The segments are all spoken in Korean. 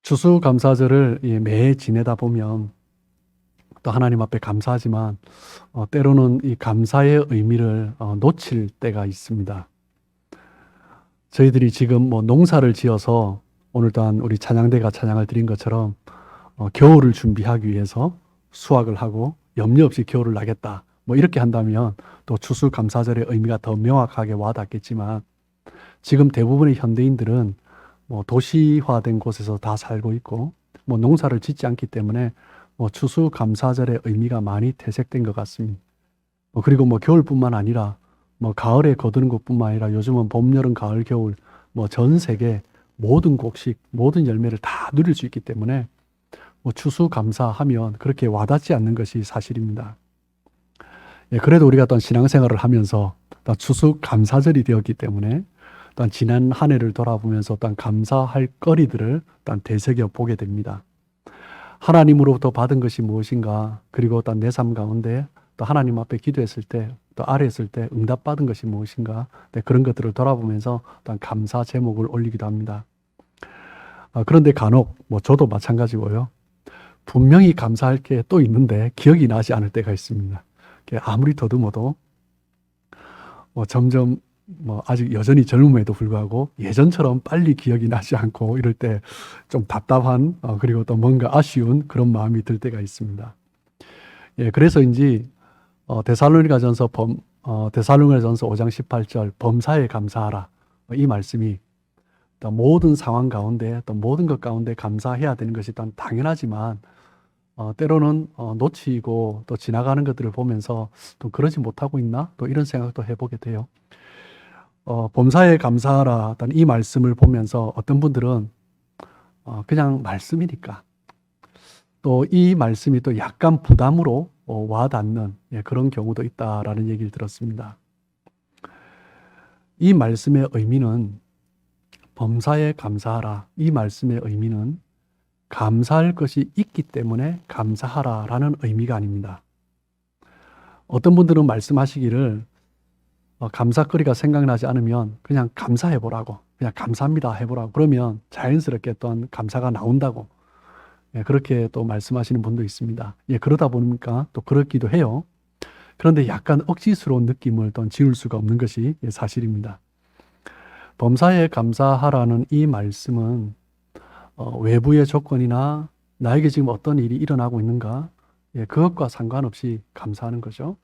추수감사절을 매해 지내다 보면 또 하나님 앞에 감사하지만 때로는 이 감사의 의미를 놓칠 때가 있습니다. 저희들이 지금 농사를 지어서 오늘 또한 우리 찬양대가 찬양을 드린 것처럼 겨울을 준비하기 위해서 수확을 하고 염려 없이 겨울을 나겠다. 이렇게 한다면 또 추수감사절의 의미가 더 명확하게 와닿겠지만 지금 대부분의 현대인들은 도시화된 곳에서 다 살고 있고 농사를 짓지 않기 때문에 추수감사절의 의미가 많이 퇴색된 것 같습니다. 그리고 겨울뿐만 아니라 가을에 거두는 것뿐만 아니라 요즘은 봄, 여름, 가을, 겨울 전 세계 모든 곡식, 모든 열매를 다 누릴 수 있기 때문에 추수감사하면 그렇게 와닿지 않는 것이 사실입니다. 그래도 우리가 또 신앙생활을 하면서 또 추수감사절이 되었기 때문에 또 지난 한 해를 돌아보면서 또 감사할 거리들을 또 되새겨 보게 됩니다. 하나님으로부터 받은 것이 무엇인가, 그리고 또 내 삶 가운데 또 하나님 앞에 기도했을 때, 또 아뢰었을 때 응답받은 것이 무엇인가, 그런 것들을 돌아보면서 또 감사 제목을 올리기도 합니다. 그런데 간혹 저도 마찬가지고요. 분명히 감사할 게 또 있는데 기억이 나지 않을 때가 있습니다. 아무리 더듬어도 점점 아직 여전히 젊음에도 불구하고 예전처럼 빨리 기억이 나지 않고 이럴 때 좀 답답한 그리고 또 뭔가 아쉬운 그런 마음이 들 때가 있습니다. 그래서인지 데살로니가전서 5장 18절 범사에 감사하라, 이 말씀이 또 모든 상황 가운데 또 모든 것 가운데 감사해야 되는 것이 일단 당연하지만 때로는 놓치고 또 지나가는 것들을 보면서 또 그러지 못하고 있나, 또 이런 생각도 해보게 돼요. 범사에 감사하라 이 말씀을 보면서 어떤 분들은 그냥 말씀이니까, 또 이 말씀이 또 약간 부담으로 와닿는 그런 경우도 있다라는 얘기를 들었습니다. 이 말씀의 의미는, 범사에 감사하라, 이 말씀의 의미는 감사할 것이 있기 때문에 감사하라라는 의미가 아닙니다. 어떤 분들은 말씀하시기를 감사거리가 생각나지 않으면 그냥 감사해보라고, 그냥 감사합니다 해보라고, 그러면 자연스럽게 또한 감사가 나온다고, 그렇게 또 말씀하시는 분도 있습니다. 그러다 보니까 또 그렇기도 해요. 그런데 약간 억지스러운 느낌을 또 지울 수가 없는 것이 사실입니다. 범사에 감사하라는 이 말씀은 외부의 조건이나 나에게 지금 어떤 일이 일어나고 있는가, 그것과 상관없이 감사하는 거죠.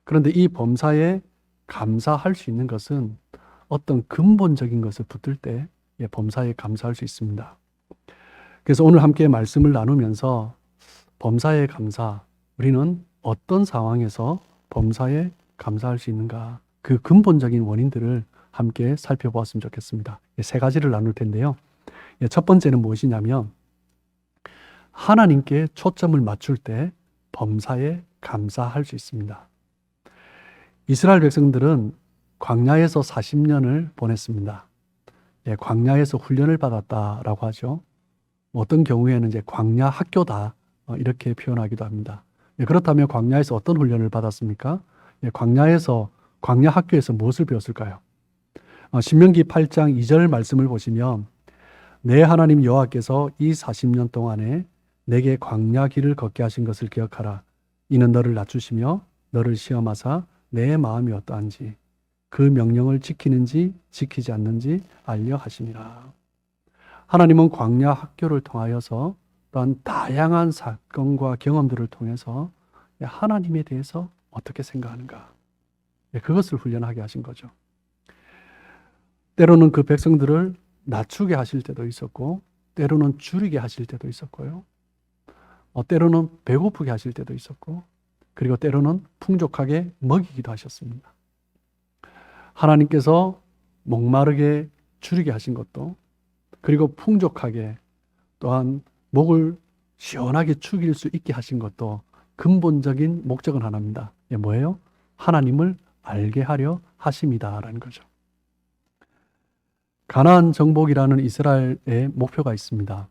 그런데 이 범사에 감사할 수 있는 것은 어떤 근본적인 것을 붙들 때 범사에 감사할 수 있습니다. 그래서 오늘 함께 말씀을 나누면서 범사에 감사, 우리는 어떤 상황에서 범사에 감사할 수 있는가, 그 근본적인 원인들을 함께 살펴보았으면 좋겠습니다. 세 가지를 나눌 텐데요. 첫 번째는 무엇이냐면, 하나님께 초점을 맞출 때 범사에 감사할 수 있습니다. 이스라엘 백성들은 광야에서 40년을 보냈습니다. 광야에서 훈련을 받았다라고 하죠. 어떤 경우에는 이제 광야 학교다, 이렇게 표현하기도 합니다. 그렇다면 광야에서 어떤 훈련을 받았습니까? 광야 학교에서 무엇을 배웠을까요? 신명기 8장 2절 말씀을 보시면, 내 하나님 여호와께서 이 40년 동안에 내게 광야 길을 걷게 하신 것을 기억하라. 이는 너를 낮추시며 너를 시험하사 내 마음이 어떠한지 그 명령을 지키는지 지키지 않는지 알려 하시니라. 하나님은 광야 학교를 통하여서 또한 다양한 사건과 경험들을 통해서 하나님에 대해서 어떻게 생각하는가, 그것을 훈련하게 하신 거죠. 때로는 그 백성들을 낮추게 하실 때도 있었고, 때로는 줄이게 하실 때도 있었고요. 때로는 배고프게 하실 때도 있었고, 그리고 때로는 풍족하게 먹이기도 하셨습니다. 하나님께서 목마르게 줄이게 하신 것도, 그리고 풍족하게 또한 목을 시원하게 축일 수 있게 하신 것도 근본적인 목적은 하나입니다. 뭐예요? 하나님을 알게 하려 하심이다라는 거죠. 가나안 정복이라는 이스라엘의 목표가 있습니다.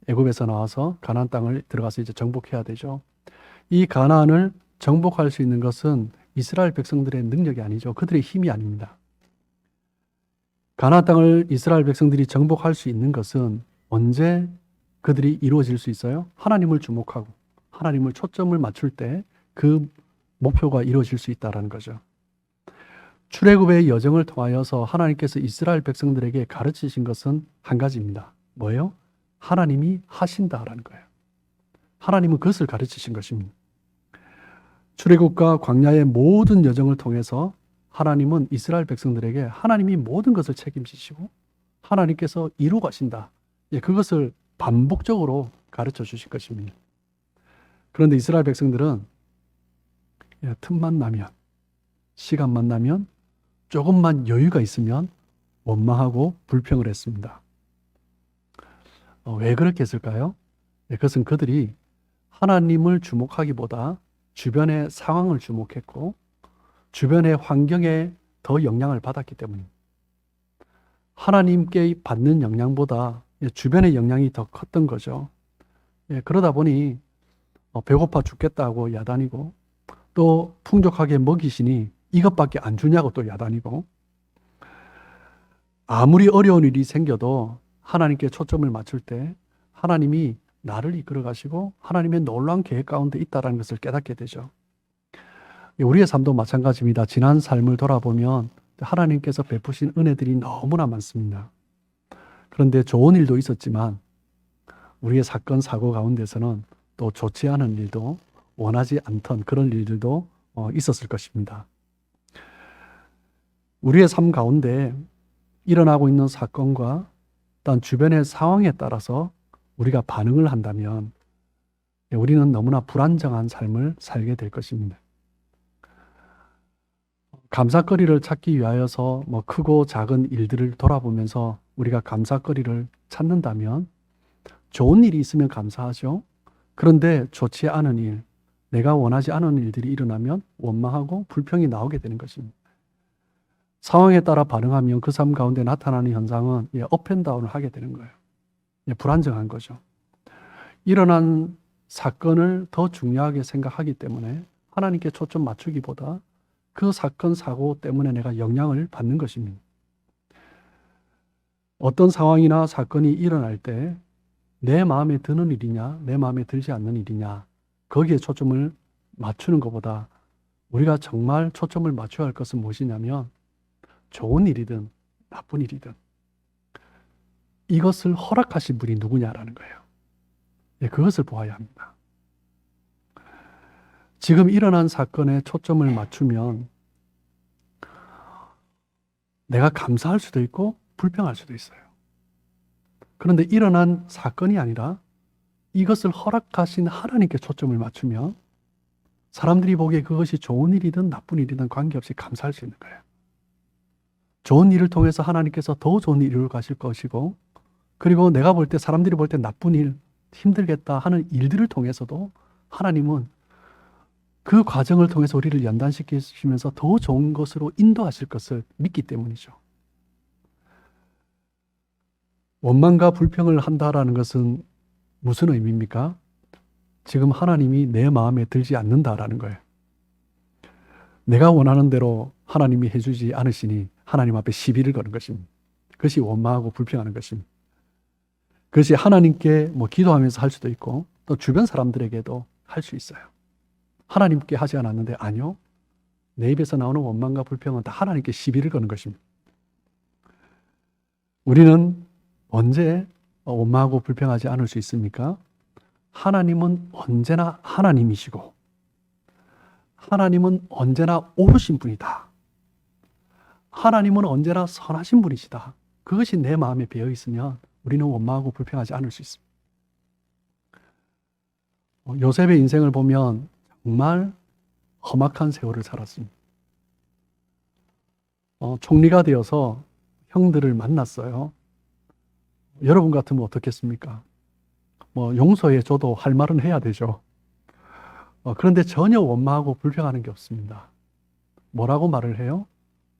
애굽에서 나와서 가나안 땅을 들어가서 이제 정복해야 되죠. 이 가나안을 정복할 수 있는 것은 이스라엘 백성들의 능력이 아니죠. 그들의 힘이 아닙니다. 가나안 땅을 이스라엘 백성들이 정복할 수 있는 것은 언제 그들이 이루어질 수 있어요? 하나님을 주목하고 하나님을 초점을 맞출 때 그 목표가 이루어질 수 있다는 거죠. 출애굽의 여정을 통하여서 하나님께서 이스라엘 백성들에게 가르치신 것은 한 가지입니다. 뭐예요? 하나님이 하신다라는 거예요. 하나님은 그것을 가르치신 것입니다. 출애굽과 광야의 모든 여정을 통해서 하나님은 이스라엘 백성들에게 하나님이 모든 것을 책임지시고 하나님께서 이루 가신다. 그것을 반복적으로 가르쳐 주신 것입니다. 그런데 이스라엘 백성들은 틈만 나면, 시간만 나면, 조금만 여유가 있으면 원망하고 불평을 했습니다. 왜 그렇게 했을까요? 그것은 그들이 하나님을 주목하기보다 주변의 상황을 주목했고 주변의 환경에 더 영향을 받았기 때문입니다. 하나님께 받는 영향보다 주변의 영향이 더 컸던 거죠. 그러다 보니 배고파 죽겠다고 야단이고 또 풍족하게 먹이시니 이것밖에 안 주냐고 또 야단이고 아무리 어려운 일이 생겨도 하나님께 초점을 맞출 때 하나님이 나를 이끌어 가시고 하나님의 놀라운 계획 가운데 있다는 것을 깨닫게 되죠. 우리의 삶도 마찬가지입니다. 지난 삶을 돌아보면 하나님께서 베푸신 은혜들이 너무나 많습니다. 그런데 좋은 일도 있었지만 우리의 사건, 사고 가운데서는 또 좋지 않은 일도 원하지 않던 그런 일들도 있었을 것입니다. 우리의 삶 가운데 일어나고 있는 사건과 또한 주변의 상황에 따라서 우리가 반응을 한다면 우리는 너무나 불안정한 삶을 살게 될 것입니다. 감사거리를 찾기 위하여서 크고 작은 일들을 돌아보면서 우리가 감사거리를 찾는다면 좋은 일이 있으면 감사하죠. 그런데 좋지 않은 일, 내가 원하지 않은 일들이 일어나면 원망하고 불평이 나오게 되는 것입니다. 상황에 따라 반응하면 그 삶 가운데 나타나는 현상은 업앤다운을 하게 되는 거예요. 불안정한 거죠. 일어난 사건을 더 중요하게 생각하기 때문에 하나님께 초점 맞추기보다 그 사건, 사고 때문에 내가 영향을 받는 것입니다. 어떤 상황이나 사건이 일어날 때 내 마음에 드는 일이냐, 내 마음에 들지 않는 일이냐, 거기에 초점을 맞추는 것보다 우리가 정말 초점을 맞춰야 할 것은 무엇이냐면 좋은 일이든 나쁜 일이든 이것을 허락하신 분이 누구냐라는 거예요. 그것을 보아야 합니다. 지금 일어난 사건에 초점을 맞추면 내가 감사할 수도 있고 불평할 수도 있어요. 그런데 일어난 사건이 아니라 이것을 허락하신 하나님께 초점을 맞추면 사람들이 보기에 그것이 좋은 일이든 나쁜 일이든 관계없이 감사할 수 있는 거예요. 좋은 일을 통해서 하나님께서 더 좋은 일을 이루어 가실 것이고 그리고 내가 볼 때 사람들이 볼 때 나쁜 일, 힘들겠다 하는 일들을 통해서도 하나님은 그 과정을 통해서 우리를 연단시키시면서 더 좋은 것으로 인도하실 것을 믿기 때문이죠. 원망과 불평을 한다라는 것은 무슨 의미입니까? 지금 하나님이 내 마음에 들지 않는다라는 거예요. 내가 원하는 대로 하나님이 해주지 않으시니 하나님 앞에 시비를 거는 것입니다. 그것이 원망하고 불평하는 것입니다. 그것이 하나님께 기도하면서 할 수도 있고 또 주변 사람들에게도 할 수 있어요. 하나님께 하지 않았는데 아니요. 내 입에서 나오는 원망과 불평은 다 하나님께 시비를 거는 것입니다. 우리는 언제 원망하고 불평하지 않을 수 있습니까? 하나님은 언제나 하나님이시고 하나님은 언제나 옳으신 분이다. 하나님은 언제나 선하신 분이시다. 그것이 내 마음에 배어 있으면 우리는 원망하고 불평하지 않을 수 있습니다. 요셉의 인생을 보면 정말 험악한 세월을 살았습니다. 총리가 되어서 형들을 만났어요. 여러분 같으면 어떻겠습니까? 용서해줘도 할 말은 해야 되죠. 그런데 전혀 원망하고 불평하는 게 없습니다. 뭐라고 말을 해요?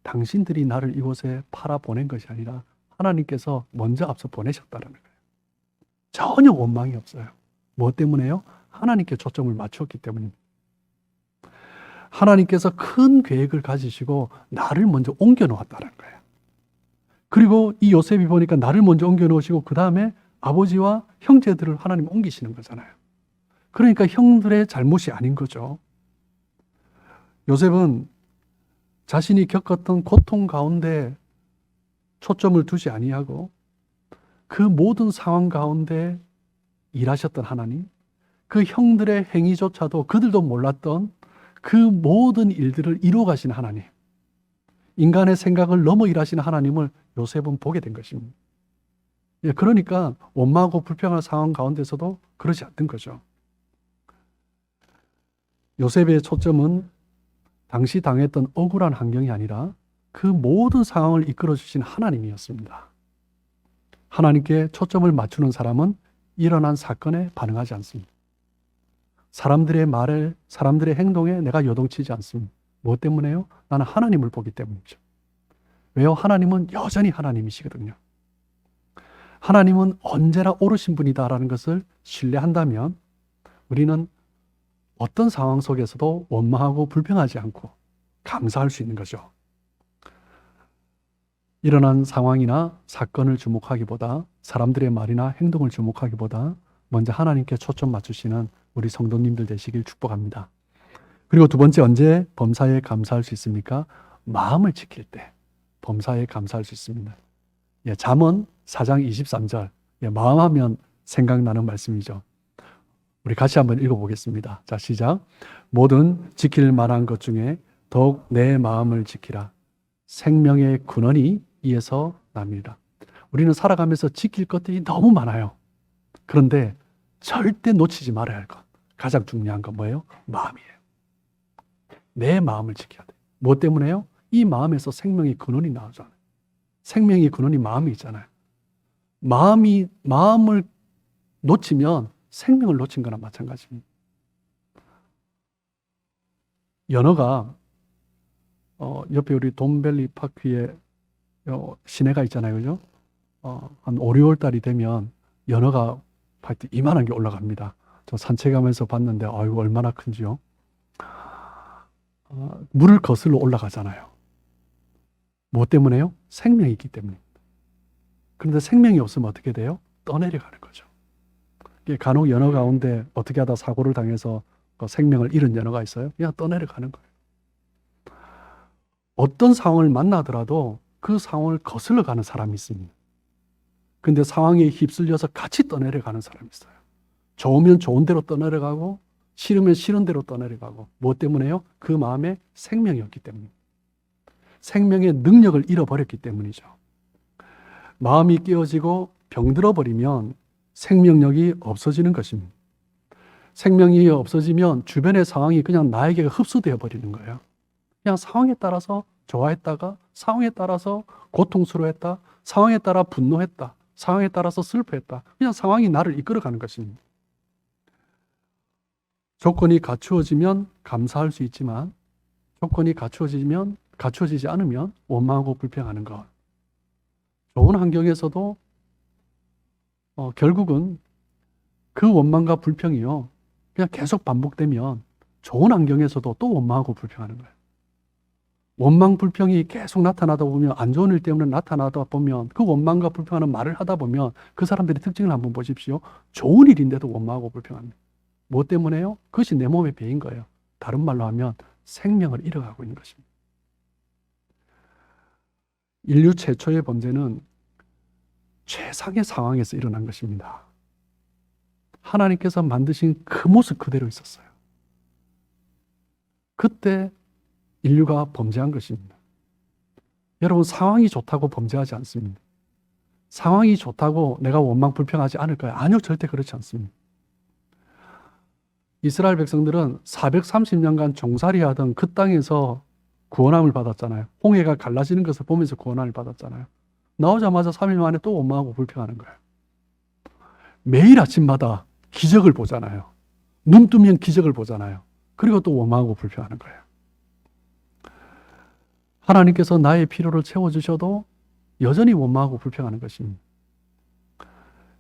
당신들이 나를 이곳에 팔아 보낸 것이 아니라 하나님께서 먼저 앞서 보내셨다는 거예요. 전혀 원망이 없어요. 뭐 때문에요? 하나님께 초점을 맞췄기 때문입니다. 하나님께서 큰 계획을 가지시고 나를 먼저 옮겨 놓았다는 거예요. 그리고 이 요셉이 보니까 나를 먼저 옮겨 놓으시고 그 다음에 아버지와 형제들을 하나님 옮기시는 거잖아요. 그러니까 형들의 잘못이 아닌 거죠. 요셉은 자신이 겪었던 고통 가운데 초점을 두지 아니하고 그 모든 상황 가운데 일하셨던 하나님, 그 형들의 행위조차도 그들도 몰랐던 그 모든 일들을 이루어 가시는 하나님, 인간의 생각을 넘어 일하시는 하나님을 요셉은 보게 된 것입니다. 그러니까 원망하고 불평할 상황 가운데서도 그러지 않던 거죠. 요셉의 초점은 당시 당했던 억울한 환경이 아니라 그 모든 상황을 이끌어 주신 하나님이었습니다. 하나님께 초점을 맞추는 사람은 일어난 사건에 반응하지 않습니다. 사람들의 말에, 사람들의 행동에 내가 요동치지 않습니다. 무엇 때문에요? 나는 하나님을 보기 때문이죠. 왜요? 하나님은 여전히 하나님이시거든요. 하나님은 언제나 옳으신 분이다라는 것을 신뢰한다면 우리는 어떤 상황 속에서도 원망하고 불평하지 않고 감사할 수 있는 거죠. 일어난 상황이나 사건을 주목하기보다 사람들의 말이나 행동을 주목하기보다 먼저 하나님께 초점 맞추시는 우리 성도님들 되시길 축복합니다. 그리고 두 번째, 언제 범사에 감사할 수 있습니까? 마음을 지킬 때 범사에 감사할 수 있습니다. 잠언 4장 23절, 마음하면 생각나는 말씀이죠. 우리 같이 한번 읽어보겠습니다. 자, 시작. 모든 지킬 만한 것 중에 더욱 내 마음을 지키라. 생명의 근원이 이에서 납니다. 우리는 살아가면서 지킬 것들이 너무 많아요. 그런데 절대 놓치지 말아야 할 것, 가장 중요한 건 뭐예요? 마음이에요. 내 마음을 지켜야 돼요. 뭐 때문에요? 이 마음에서 생명의 근원이 나오잖아요. 생명의 근원이 마음이 있잖아요. 마음을 놓치면 생명을 놓친 거나 마찬가지입니다. 연어가 옆에 우리 돈밸리 파크에 시내가 있잖아요, 그죠? 한 5, 6월 달이 되면 연어가 하여튼 이만한 게 올라갑니다. 저 산책하면서 봤는데 아이고 얼마나 큰지요. 물을 거슬러 올라가잖아요. 뭐 때문에요? 생명이 있기 때문입니다. 그런데 생명이 없으면 어떻게 돼요? 떠내려가는 거죠. 간혹 연어 가운데 어떻게 하다 사고를 당해서 생명을 잃은 연어가 있어요? 그냥 떠내려가는 거예요. 어떤 상황을 만나더라도 그 상황을 거슬러 가는 사람이 있습니다. 근데 상황에 휩쓸려서 같이 떠내려가는 사람이 있어요. 좋으면 좋은 대로 떠내려가고 싫으면 싫은 대로 떠내려가고. 무엇 때문에요? 그 마음에 생명이 없기 때문입니다. 생명의 능력을 잃어버렸기 때문이죠. 마음이 깨어지고 병들어 버리면 생명력이 없어지는 것입니다. 생명이 없어지면 주변의 상황이 그냥 나에게 흡수되어 버리는 거예요. 그냥 상황에 따라서 좋아했다가 상황에 따라서 고통스러워했다, 상황에 따라 분노했다, 상황에 따라서 슬퍼했다. 그냥 상황이 나를 이끌어가는 것입니다. 조건이 갖추어지면 감사할 수 있지만 조건이 갖추어지지 않으면 원망하고 불평하는 것. 좋은 환경에서도 결국은 그 원망과 불평이요, 그냥 계속 반복되면 좋은 환경에서도 또 원망하고 불평하는 거예요. 원망, 불평이 계속 나타나다 보면, 안 좋은 일 때문에 나타나다 보면, 그 원망과 불평하는 말을 하다 보면 그 사람들의 특징을 한번 보십시오. 좋은 일인데도 원망하고 불평합니다. 뭐 때문에요? 그것이 내 몸에 배인 거예요. 다른 말로 하면 생명을 잃어가고 있는 것입니다. 인류 최초의 범죄는 최상의 상황에서 일어난 것입니다. 하나님께서 만드신 그 모습 그대로 있었어요. 그때 인류가 범죄한 것입니다. 여러분, 상황이 좋다고 범죄하지 않습니다. 상황이 좋다고 내가 원망 불평하지 않을까요? 아니요, 절대 그렇지 않습니다. 이스라엘 백성들은 430년간 종살이하던 그 땅에서 구원함을 받았잖아요. 홍해가 갈라지는 것을 보면서 구원함을 받았잖아요. 나오자마자 3일 만에 또 원망하고 불평하는 거예요. 매일 아침마다 기적을 보잖아요. 눈 뜨면 기적을 보잖아요. 그리고 또 원망하고 불평하는 거예요. 하나님께서 나의 필요를 채워주셔도 여전히 원망하고 불평하는 것입니다.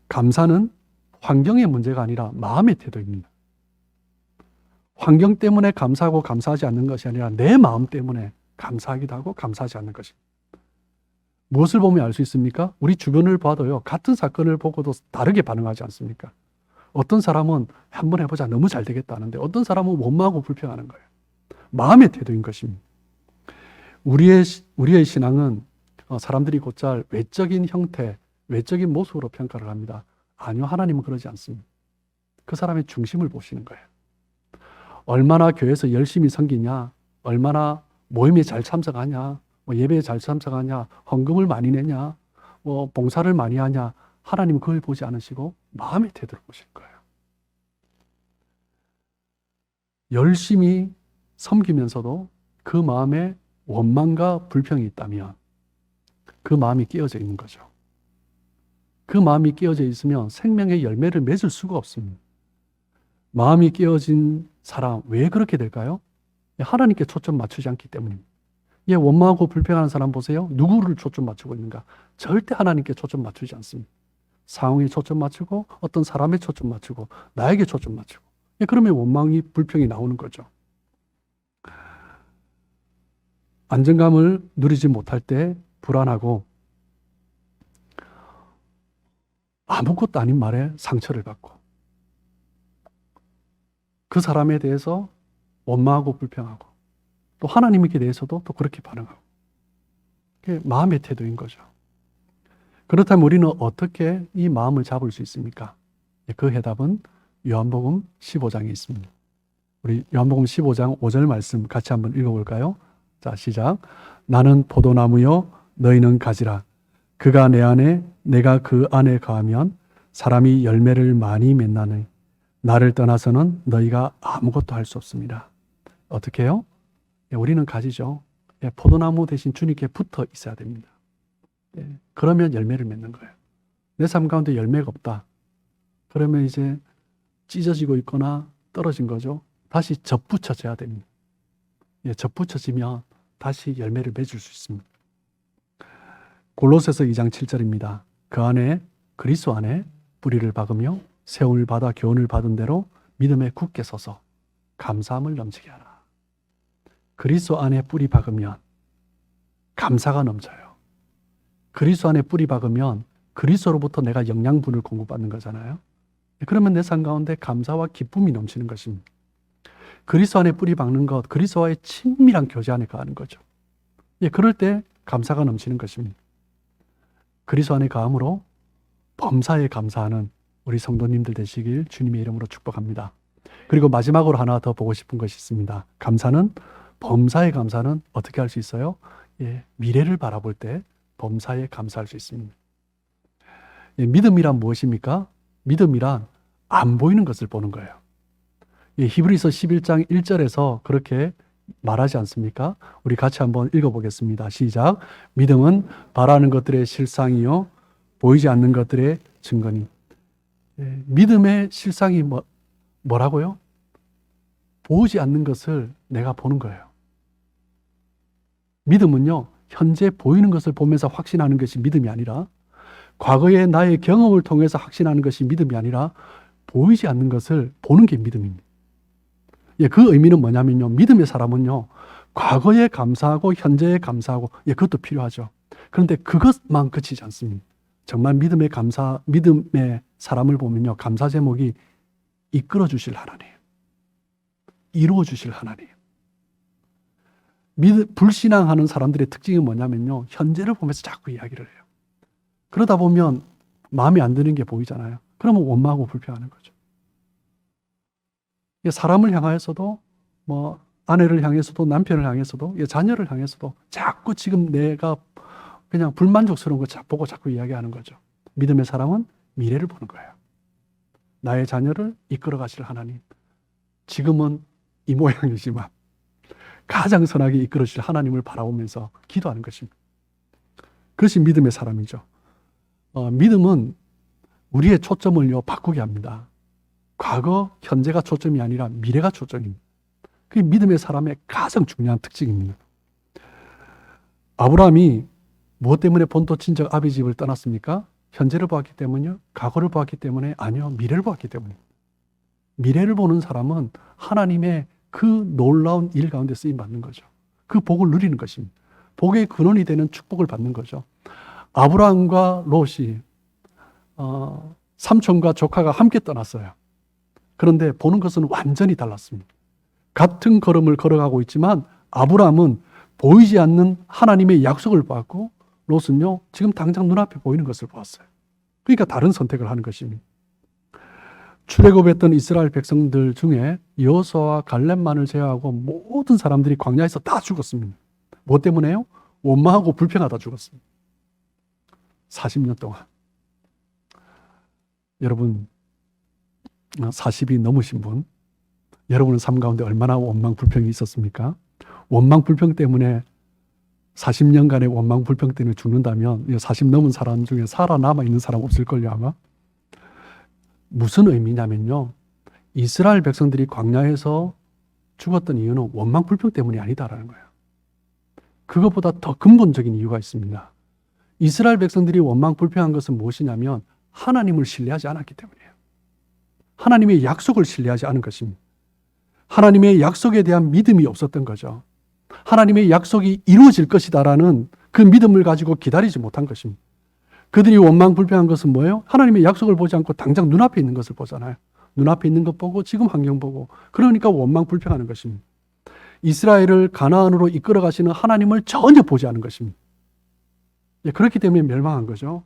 감사는 환경의 문제가 아니라 마음의 태도입니다. 환경 때문에 감사하고 감사하지 않는 것이 아니라 내 마음 때문에 감사하기도 하고 감사하지 않는 것입니다. 무엇을 보면 알 수 있습니까? 우리 주변을 봐도요, 같은 사건을 보고도 다르게 반응하지 않습니까? 어떤 사람은 한번 해보자, 너무 잘 되겠다 하는데 어떤 사람은 원망하고 불평하는 거예요. 마음의 태도인 것입니다. 우리의 신앙은 사람들이 곧잘 외적인 형태, 외적인 모습으로 평가를 합니다. 아니요, 하나님은 그러지 않습니다. 그 사람의 중심을 보시는 거예요. 얼마나 교회에서 열심히 섬기냐, 얼마나 모임에 잘 참석하냐, 예배에 잘 참석하냐, 헌금을 많이 내냐, 봉사를 많이 하냐, 하나님은 그걸 보지 않으시고 마음의 태도를 보실 거예요. 열심히 섬기면서도 그 마음에 원망과 불평이 있다면 그 마음이 깨어져 있는 거죠. 그 마음이 깨어져 있으면 생명의 열매를 맺을 수가 없습니다. 마음이 깨어진 사람, 왜 그렇게 될까요? 하나님께 초점 맞추지 않기 때문입니다. 원망하고 불평하는 사람 보세요. 누구를 초점 맞추고 있는가? 절대 하나님께 초점 맞추지 않습니다. 상황에 초점 맞추고 어떤 사람에 초점 맞추고 나에게 초점 맞추고 그러면 원망이 불평이 나오는 거죠. 안정감을 누리지 못할 때 불안하고 아무것도 아닌 말에 상처를 받고 그 사람에 대해서 원망하고 불평하고 또 하나님께 대해서도 또 그렇게 반응하고 그게 마음의 태도인 거죠. 그렇다면 우리는 어떻게 이 마음을 잡을 수 있습니까? 그 해답은 요한복음 15장에 있습니다. 우리 요한복음 15장 5절 말씀 같이 한번 읽어볼까요? 자, 시작. 나는 포도나무요 너희는 가지라. 그가 내 안에 내가 그 안에 거하면 사람이 열매를 많이 맺나니 나를 떠나서는 너희가 아무것도 할 수 없습니다. 어떻게 해요? 우리는 가지죠. 포도나무 대신 주님께 붙어 있어야 됩니다. 그러면 열매를 맺는 거예요. 내 삶 가운데 열매가 없다. 그러면 이제 찢어지고 있거나 떨어진 거죠. 다시 접붙여져야 됩니다. 접붙여지면 다시 열매를 맺을 수 있습니다. 골로새서 2장 7절입니다. 그 안에 그리스도 안에 뿌리를 박으며 세움을 받아 교훈을 받은 대로 믿음에 굳게 서서 감사함을 넘치게 하라. 그리스도 안에 뿌리 박으면 감사가 넘쳐요. 그리스도 안에 뿌리 박으면 그리스도로부터 내가 영양분을 공급받는 거잖아요. 그러면 내 삶 가운데 감사와 기쁨이 넘치는 것입니다. 그리스도 안에 뿌리 박는 것, 그리스도와의 친밀한 교제 안에 거하는 거죠. 그럴 때 감사가 넘치는 것입니다. 그리스도 안에 거함으로 범사에 감사하는 우리 성도님들 되시길 주님의 이름으로 축복합니다. 그리고 마지막으로 하나 더 보고 싶은 것이 있습니다. 범사에 감사는 어떻게 할 수 있어요? 미래를 바라볼 때 범사에 감사할 수 있습니다. 믿음이란 무엇입니까? 믿음이란 안 보이는 것을 보는 거예요. 히브리서 11장 1절에서 그렇게 말하지 않습니까? 우리 같이 한번 읽어보겠습니다. 시작. 믿음은 바라는 것들의 실상이요 보이지 않는 것들의 증거니. 믿음의 실상이 뭐라고요? 보이지 않는 것을 내가 보는 거예요. 믿음은요, 현재 보이는 것을 보면서 확신하는 것이 믿음이 아니라 과거의 나의 경험을 통해서 확신하는 것이 믿음이 아니라 보이지 않는 것을 보는 게 믿음입니다. 그 의미는 뭐냐면요, 믿음의 사람은요, 과거에 감사하고 현재에 감사하고 그것도 필요하죠. 그런데 그것만 그치지 않습니다. 정말 믿음의 사람을 보면요, 감사 제목이 이끌어 주실 하나님, 이루어 주실 하나님. 불신앙하는 사람들의 특징이 뭐냐면요, 현재를 보면서 자꾸 이야기를 해요. 그러다 보면 마음에 안 드는 게 보이잖아요. 그러면 원망하고 불평하는 거죠. 사람을 향하여서도 아내를 향해서도 남편을 향해서도 자녀를 향해서도 자꾸 지금 내가 그냥 불만족스러운 거 보고 자꾸 이야기하는 거죠. 믿음의 사람은 미래를 보는 거예요. 나의 자녀를 이끌어 가실 하나님, 지금은 이 모양이지만 가장 선하게 이끌어 주실 하나님을 바라보면서 기도하는 것입니다. 그것이 믿음의 사람이죠. 믿음은 우리의 초점을요 바꾸게 합니다. 과거, 현재가 초점이 아니라 미래가 초점입니다. 그게 믿음의 사람의 가장 중요한 특징입니다. 아브라함이 무엇 때문에 본토 친척 아비 집을 떠났습니까? 현재를 보았기 때문이요? 과거를 보았기 때문에? 아니요, 미래를 보았기 때문입니다. 미래를 보는 사람은 하나님의 그 놀라운 일 가운데 쓰임 받는 거죠. 그 복을 누리는 것입니다. 복의 근원이 되는 축복을 받는 거죠. 아브라함과 롯이 삼촌과 조카가 함께 떠났어요. 그런데 보는 것은 완전히 달랐습니다. 같은 걸음을 걸어가고 있지만 아브라함은 보이지 않는 하나님의 약속을 받고 롯은요, 지금 당장 눈앞에 보이는 것을 보았어요. 그러니까 다른 선택을 하는 것입니다. 출애굽했던 이스라엘 백성들 중에 여호수아와 갈렙만을 제외하고 모든 사람들이 광야에서 다 죽었습니다. 뭐 때문에요? 원망하고 불평하다 죽었습니다. 40년 동안. 여러분, 40이 넘으신 분, 여러분의 삶 가운데 얼마나 원망 불평이 있었습니까? 원망 불평 때문에 40년간의 원망 불평 때문에 죽는다면 40 넘은 사람 중에 살아남아 있는 사람 없을걸요 아마. 무슨 의미냐면요, 이스라엘 백성들이 광야에서 죽었던 이유는 원망 불평 때문이 아니다라는 거예요. 그것보다 더 근본적인 이유가 있습니다. 이스라엘 백성들이 원망 불평한 것은 무엇이냐면 하나님을 신뢰하지 않았기 때문이에요. 하나님의 약속을 신뢰하지 않은 것입니다. 하나님의 약속에 대한 믿음이 없었던 거죠. 하나님의 약속이 이루어질 것이다라는 그 믿음을 가지고 기다리지 못한 것입니다. 그들이 원망 불평한 것은 뭐예요? 하나님의 약속을 보지 않고 당장 눈앞에 있는 것을 보잖아요. 눈앞에 있는 것 보고 지금 환경 보고, 그러니까 원망 불평하는 것입니다. 이스라엘을 가나안으로 이끌어 가시는 하나님을 전혀 보지 않은 것입니다. 그렇기 때문에 멸망한 거죠.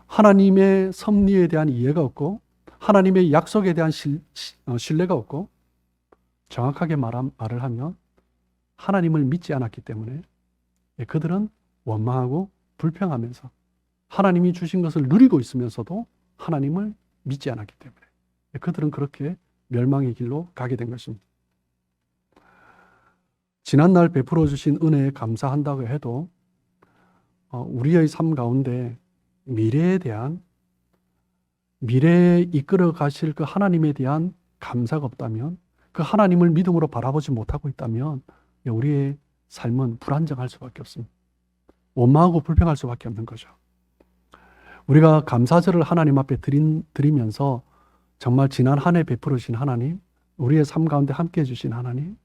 하나님의 섭리에 대한 이해가 없고 하나님의 약속에 대한 신뢰가 없고, 정확하게 말을 하면 하나님을 믿지 않았기 때문에 그들은 원망하고 불평하면서 하나님이 주신 것을 누리고 있으면서도 하나님을 믿지 않았기 때문에 그들은 그렇게 멸망의 길로 가게 된 것입니다. 지난날 베풀어 주신 은혜에 감사한다고 해도 우리의 삶 가운데 미래에 이끌어 가실 그 하나님에 대한 감사가 없다면, 그 하나님을 믿음으로 바라보지 못하고 있다면 우리의 삶은 불안정할 수밖에 없습니다. 원망하고 불평할 수밖에 없는 거죠. 우리가 감사절을 하나님 앞에 드리면서 정말 지난 한 해 베풀어 주신 하나님, 우리의 삶 가운데 함께해 주신 하나님,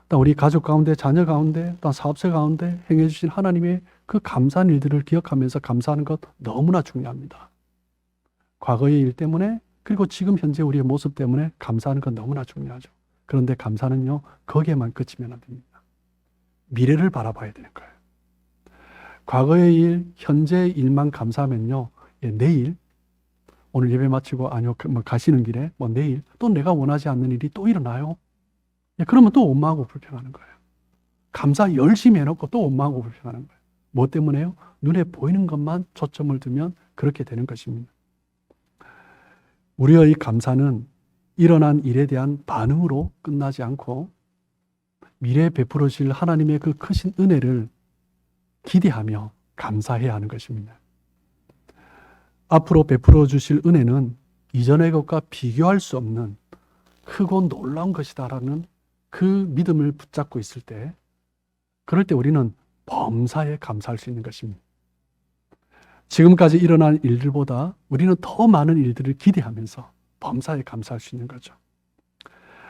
또 우리 가족 가운데, 자녀 가운데, 또 사업체 가운데 행해 주신 하나님의 그 감사한 일들을 기억하면서 감사하는 것 너무나 중요합니다. 과거의 일 때문에, 그리고 지금 현재 우리의 모습 때문에 감사하는 건 너무나 중요하죠. 그런데 감사는요, 거기에만 그치면 안 됩니다. 미래를 바라봐야 되는 거예요. 과거의 일, 현재의 일만 감사하면요, 내일, 오늘 예배 마치고 가시는 길에 내일 또 내가 원하지 않는 일이 또 일어나요. 그러면 또 원망하고 불평하는 거예요. 감사 열심히 해놓고 또 원망하고 불평하는 거예요. 뭐 때문에요? 눈에 보이는 것만 초점을 두면 그렇게 되는 것입니다. 우리의 감사는 일어난 일에 대한 반응으로 끝나지 않고 미래에 베풀어질 하나님의 그 크신 은혜를 기대하며 감사해야 하는 것입니다. 앞으로 베풀어 주실 은혜는 이전의 것과 비교할 수 없는 크고 놀라운 것이다라는 그 믿음을 붙잡고 있을 때, 그럴 때 우리는 범사에 감사할 수 있는 것입니다. 지금까지 일어난 일들보다 우리는 더 많은 일들을 기대하면서 범사에 감사할 수 있는 거죠.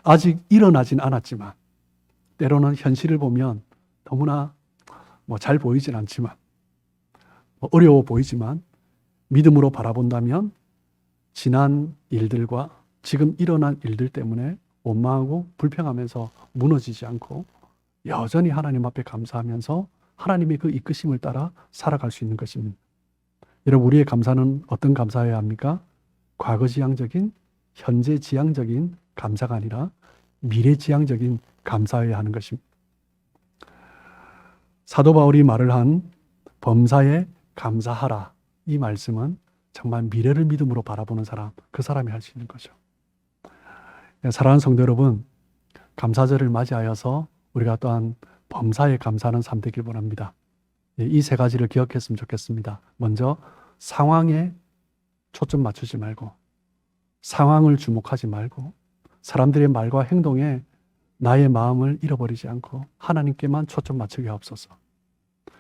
아직 일어나진 않았지만, 때로는 현실을 보면 너무나 잘 보이진 않지만, 어려워 보이지만 믿음으로 바라본다면 지난 일들과 지금 일어난 일들 때문에 원망하고 불평하면서 무너지지 않고 여전히 하나님 앞에 감사하면서 하나님의 그 이끄심을 따라 살아갈 수 있는 것입니다. 여러분, 우리의 감사는 어떤 감사여야 합니까? 과거지향적인, 현재지향적인 감사가 아니라 미래지향적인 감사여야 하는 것입니다. 사도 바울이 말을 한 범사에 감사하라, 이 말씀은 정말 미래를 믿음으로 바라보는 사람, 그 사람이 할 수 있는 거죠. 사랑하는 성도 여러분, 감사절을 맞이하여서 우리가 또한 범사에 감사하는 삶 되길 원합니다. 이 세 가지를 기억했으면 좋겠습니다. 먼저 상황에 초점 맞추지 말고, 상황을 주목하지 말고, 사람들의 말과 행동에 나의 마음을 잃어버리지 않고 하나님께만 초점 맞추게 하옵소서.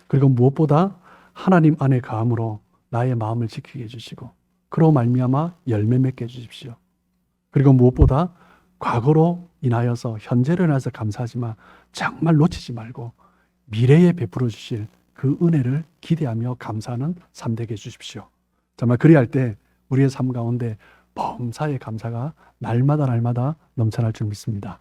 그리고 무엇보다 하나님 안에 가함으로 나의 마음을 지키게 해주시고, 그로 말미암아 열매 맺게 해주십시오. 그리고 무엇보다 과거로 인하여서, 현재로 인하여서 감사하지만 정말 놓치지 말고 미래에 베풀어 주실 그 은혜를 기대하며 감사하는 삶 되게 해주십시오. 정말 그리할 때 우리의 삶 가운데 범사의 감사가 날마다 날마다 넘쳐날 줄 믿습니다.